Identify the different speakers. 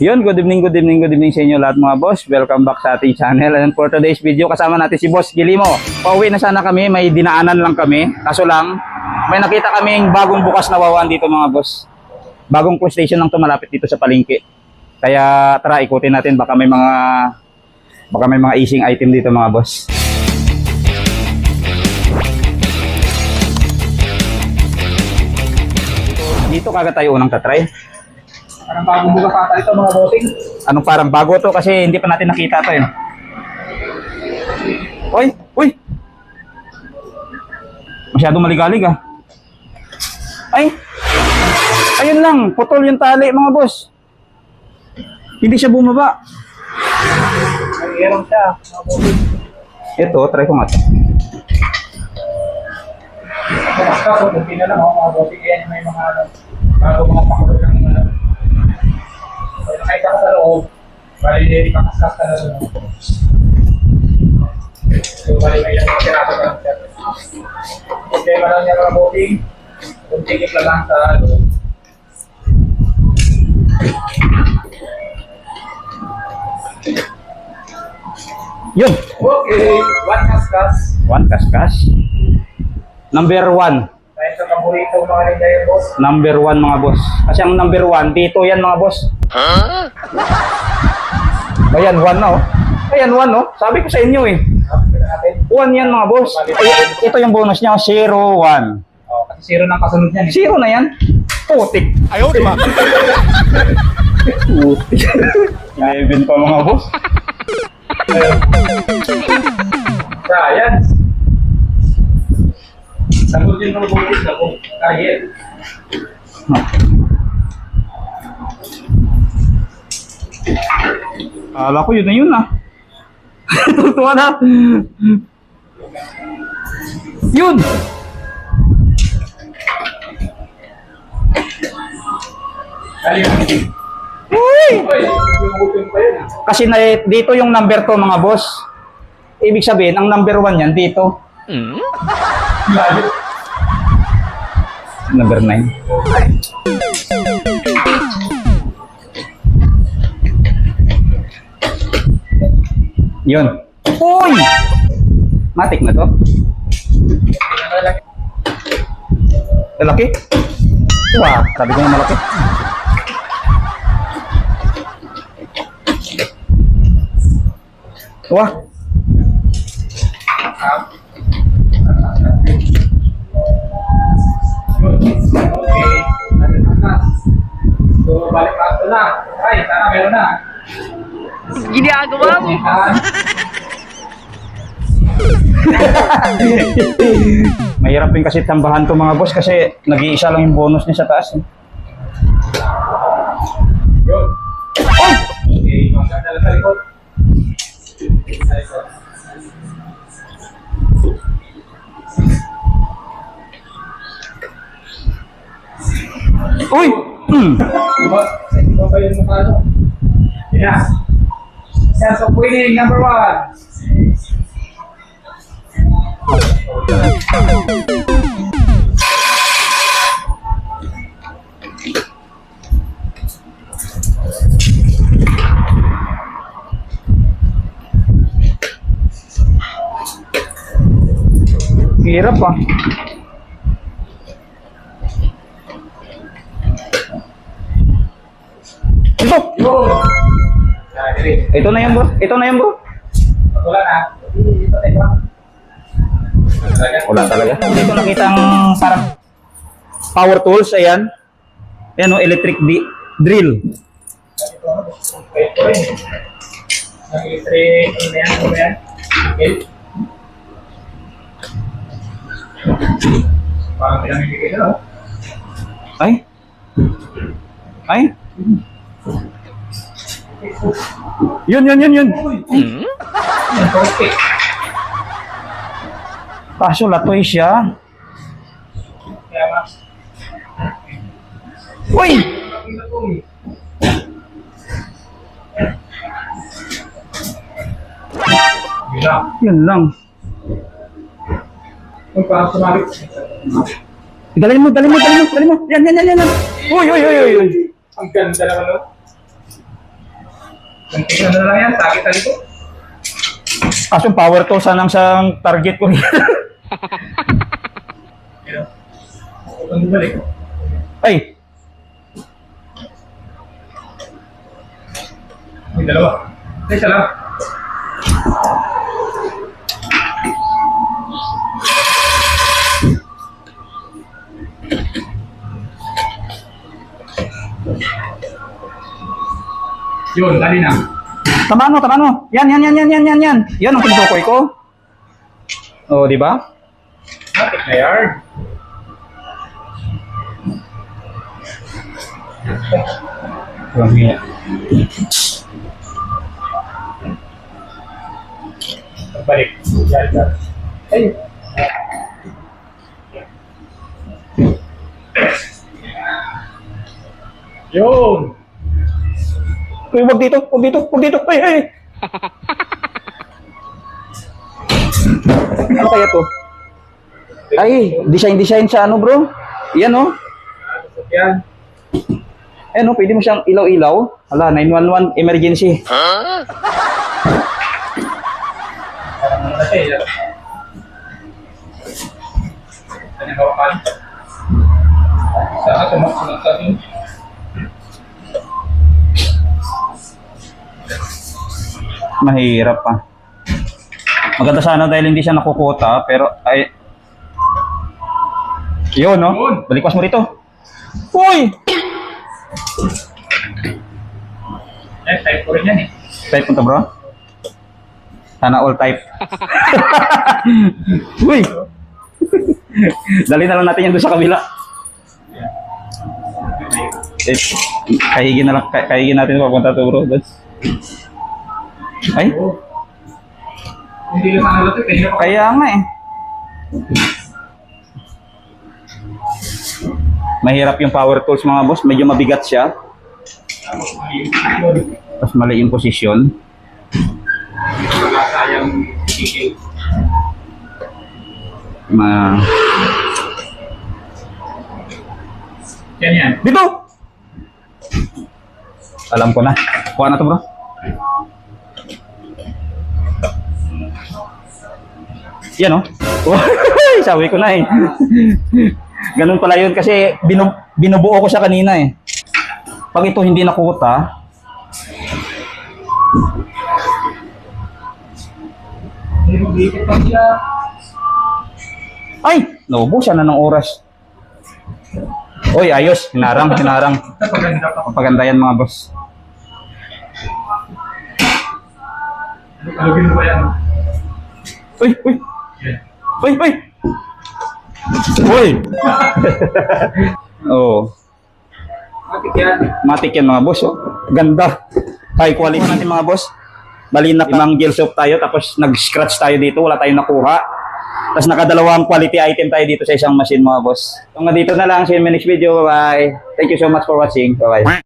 Speaker 1: Yun, good evening sa inyo lahat mga boss. Welcome back sa ating channel. And for today's video, kasama natin si Boss Gilimo. Pauwi na sana kami, may dinaanan lang kami. Kaso lang, may nakita kaming bagong bukas na wawan dito mga boss. Bagong cruise station lang to malapit dito sa palengke. Kaya tara, ikutin natin, baka may mga easing item dito mga boss. Dito kagad tayo unang tatry.
Speaker 2: Parang bagong bukas ata ito mga bossing.
Speaker 1: Anong parang bago to kasi hindi pa natin nakita to eh. Uy! Masyadong maligalig ah. Ayun lang, putol yung tali mga boss. Hindi siya bumaba.
Speaker 2: Mayroon siya mga bossing.
Speaker 1: Ito, try ko nga to.
Speaker 2: Basta ko, kunti na lang mga bossing. Yan may mga bago mga pakulog ng nakita ka sa loob, bali pakaskas ka na sa loob. So, bali may ilang piraso ka lang siya. Okay, malang niya mga bossing. Kung tigit lang sa loob.
Speaker 1: Yun!
Speaker 2: Okay, one kaskas.
Speaker 1: One kaskas. Number 1.
Speaker 2: Dahil sa paborito mga nila boss.
Speaker 1: Number 1 mga boss. Kasi ang number 1, dito yan mga boss. Ayan, 1 na oh. Ayan, 1 oh. Sabi ko sa inyo eh. 1 yan mga boss. Ito yung bonus niya, 0, 1.
Speaker 2: Oh, kasi 0 nang kasunod niyan eh.
Speaker 1: 0 na yan. Putik.
Speaker 3: Ayaw, di ba?
Speaker 1: Putik. 11 pa mga boss.
Speaker 2: Science. Sagot din mga bossing na kung kaya.
Speaker 1: Kala ko yun na yun ah. Tutuwa na. Yun! Uy! Kasi dito yung number 2 mga boss. Ibig sabihin, ang number 1 yan dito. Number 9. Yun. Uy! Matik na to. Malaki? Wah, sabi ko na malaki. Wah.
Speaker 2: Okay. So, balik pa ito na. Ay, sana meron na.
Speaker 3: Ginagawa mo.
Speaker 1: Mahirap din kasi tambahan to mga boss kasi nag-iisa lang yung bonus niya sa taas. Eh.
Speaker 2: Yun. Okay, maganda lang sa likod. Sa likod.
Speaker 1: Uy!
Speaker 2: Ito ba yung mukha ito? Yeah. Sense of winning, number 1.
Speaker 1: Hirap ah. Ito na yan bro. Ito na yan bro.
Speaker 2: Wala na. Ito na iba.
Speaker 1: Wala talaga. Dito nakita ang parang power tools. Ayan. Ayan o, electric drill.
Speaker 2: Ito rin. Ang electric, ano yan? Ano yan? Okay. Parang pinamimigay na, no?
Speaker 1: Ay. Yun.
Speaker 2: Okay.
Speaker 1: Kaso latoy siya.
Speaker 2: Kaya mas.
Speaker 1: Uy! Yun lang.
Speaker 2: Kung parang sumabit.
Speaker 1: Dalhin mo. Yan. Uy.
Speaker 2: Ang ganda naman, no? Tingnan na lang yan, sakit na dito.
Speaker 1: Kaso yung power tools ang sang target ko.
Speaker 2: Pero, kung bumalik.
Speaker 1: Ay,
Speaker 2: May dalawa. Isa lang. Yun, dali na.
Speaker 1: tama mo. Yan. Yan ang tinutukoy ko. Oh, di ba?
Speaker 2: Matik na yard. Balik. Ay. Yun.
Speaker 1: Uy, wag dito. Ay. Ano kaya to? Ay, design sa ano, bro? Yan, oh.
Speaker 2: Yan.
Speaker 1: Eh, no, pwede mo siyang ilaw-ilaw. Hala, 911 emergency.
Speaker 2: Parang ano na siya. Kanyang hawakan. Saan tumaksunod sa atin?
Speaker 1: Mahirap pa. Maganda sana dahil hindi siya nakukuta, pero ay... Yun, no?
Speaker 2: Yun.
Speaker 1: Balikwas mo rito. Uy!
Speaker 2: Type ko rin yan eh.
Speaker 1: Type mo to, bro? Sana all type. Uy! Dali na lang natin yan doon sa kabila. Eh, kahigin na lang, kahigin natin papunta to, bro. Ay,
Speaker 2: Oo. Hindi lang sana lahat eh.
Speaker 1: kaya nga eh. Mahirap yung power tools mga boss, medyo mabigat siya. Tapos mali yung posisyon.
Speaker 2: Sayang tigil. Yan.
Speaker 1: Dito! Alam ko na. Kuha na to, bro. Yan, oh. Sabi ko na eh. Ganun pala yun kasi binubuo ko siya kanina eh. Pag ito hindi nakuta,
Speaker 2: Nilugikit pa siya.
Speaker 1: ay! Naubusan na ng oras. Oy, ayos. Hinarang.
Speaker 2: Napaganda pa.
Speaker 1: Paganda yan mga boss.
Speaker 2: Alugin mo ba yan?
Speaker 1: Uy!
Speaker 2: Yan.
Speaker 1: Uy! Oh,
Speaker 2: Matik yan.
Speaker 1: matik yan mga boss. Oh. Ganda. High quality natin mga boss. Bali na limang gel soap tayo tapos nag-scratch tayo dito. Wala tayong nakuha. Tapos nakadalawang quality item tayo dito sa isang machine mga boss. So nga dito na lang. See you in my next video. Bye-bye. Thank you so much for watching. Bye-bye.